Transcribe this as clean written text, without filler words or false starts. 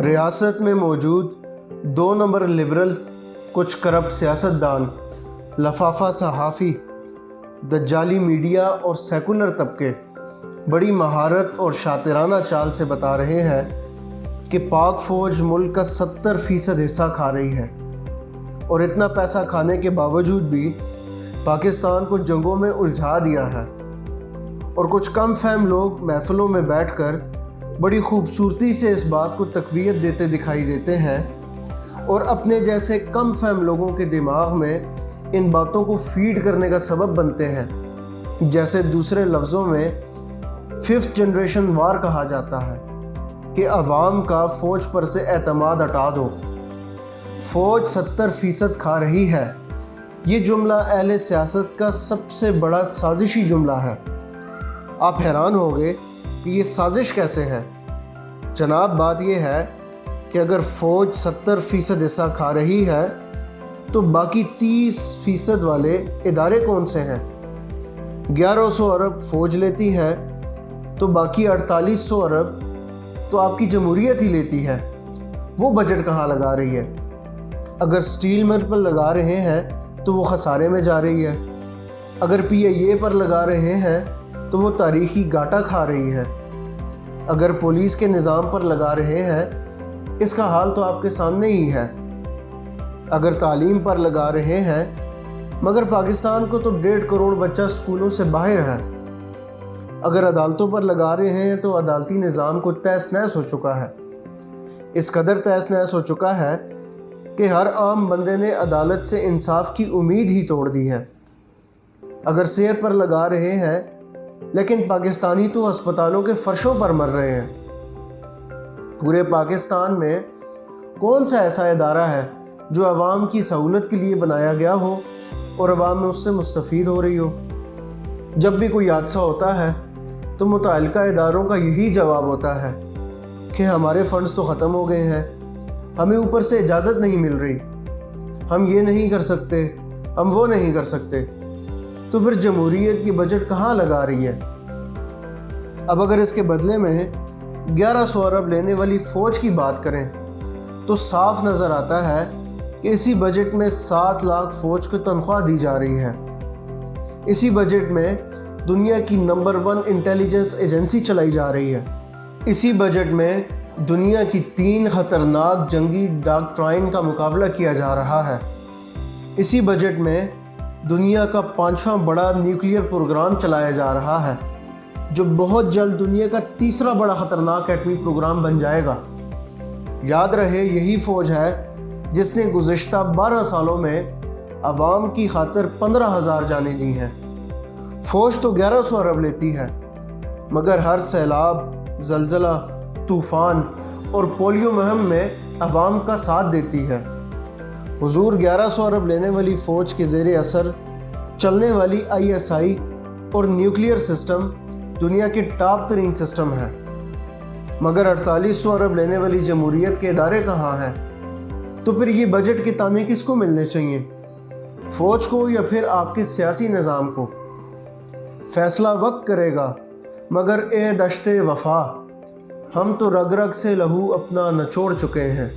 ریاست میں موجود 2 نمبر لبرل، کچھ کرپٹ سیاستدان، لفافہ صحافی، دجالی میڈیا اور سیکولر طبقے بڑی مہارت اور شاطرانہ چال سے بتا رہے ہیں کہ پاک فوج ملک کا 70% حصہ کھا رہی ہے، اور اتنا پیسہ کھانے کے باوجود بھی پاکستان کو جنگوں میں الجھا دیا ہے۔ اور کچھ کم فہم لوگ محفلوں میں بیٹھ کر بڑی خوبصورتی سے اس بات کو تقویت دیتے دکھائی دیتے ہیں، اور اپنے جیسے کم فہم لوگوں کے دماغ میں ان باتوں کو فیڈ کرنے کا سبب بنتے ہیں، جیسے دوسرے لفظوں میں 5th جنریشن وار کہا جاتا ہے کہ عوام کا فوج پر سے اعتماد ہٹا دو، فوج 70% کھا رہی ہے۔ یہ جملہ اہل سیاست کا سب سے بڑا سازشی جملہ ہے۔ آپ حیران ہوگے کہ یہ سازش کیسے ہے؟ جناب، بات یہ ہے کہ اگر فوج 70% حصہ کھا رہی ہے تو باقی 30% والے ادارے کون سے ہیں؟ 1100 ارب فوج لیتی ہے تو باقی 4800 ارب تو آپ کی جمہوریت ہی لیتی ہے۔ وہ بجٹ کہاں لگا رہی ہے؟ اگر سٹیل مل پر لگا رہے ہیں تو وہ خسارے میں جا رہی ہے، اگر PIA پر لگا رہے ہیں تو وہ تاریخی گھاٹا کھا رہی ہے، اگر پولیس کے نظام پر لگا رہے ہیں اس کا حال تو آپ کے سامنے ہی ہے، اگر تعلیم پر لگا رہے ہیں، مگر پاکستان کو تو 1.5 کروڑ بچہ سکولوں سے باہر ہے، اگر عدالتوں پر لگا رہے ہیں تو عدالتی نظام کو تہس نہس ہو چکا ہے، اس قدر تہس نہس ہو چکا ہے کہ ہر عام بندے نے عدالت سے انصاف کی امید ہی توڑ دی ہے، اگر صحت پر لگا رہے ہیں لیکن پاکستانی تو ہسپتالوں کے فرشوں پر مر رہے ہیں۔ پورے پاکستان میں کون سا ایسا ادارہ ہے جو عوام کی سہولت کے لیے بنایا گیا ہو اور عوام اس سے مستفید ہو رہی ہو؟ جب بھی کوئی حادثہ ہوتا ہے تو متعلقہ اداروں کا یہی جواب ہوتا ہے کہ ہمارے فنڈز تو ختم ہو گئے ہیں، ہمیں اوپر سے اجازت نہیں مل رہی، ہم یہ نہیں کر سکتے، ہم وہ نہیں کر سکتے۔ تو پھر جمہوریت کی بجٹ کہاں لگا رہی ہے؟ اب اگر اس کے بدلے میں 1100 ارب لینے والی فوج کی بات کریں تو صاف نظر آتا ہے کہ اسی بجٹ میں 7 لاکھ فوج کو تنخواہ دی جا رہی ہے۔ اسی بجٹ میں دنیا کی نمبر 1 انٹیلیجنس ایجنسی چلائی جا رہی ہے۔ اسی بجٹ میں دنیا کی 3 خطرناک جنگی ڈاکٹرائن کا مقابلہ کیا جا رہا ہے۔ اسی بجٹ میں دنیا کا 5واں بڑا نیوکلیئر پروگرام چلایا جا رہا ہے، جو بہت جلد دنیا کا 3را بڑا خطرناک ایٹمی پروگرام بن جائے گا۔ یاد رہے، یہی فوج ہے جس نے گزشتہ 12 سالوں میں عوام کی خاطر 15,000 جانیں دی ہیں۔ فوج تو 1100 ارب لیتی ہے، مگر ہر سیلاب، زلزلہ، طوفان اور پولیو مہم میں عوام کا ساتھ دیتی ہے۔ حضور، 1100 ارب لینے والی فوج کے زیر اثر چلنے والی ISI اور نیوکلیئر سسٹم دنیا کے ٹاپ ترین سسٹم ہیں، مگر 4800 ارب لینے والی جمہوریت کے ادارے کہاں ہیں؟ تو پھر یہ بجٹ کے تانے کس کو ملنے چاہیے؟ فوج کو یا پھر آپ کے سیاسی نظام کو؟ فیصلہ وقت کرے گا، مگر اے دشت وفا، ہم تو رگ رگ سے لہو اپنا نچوڑ چکے ہیں۔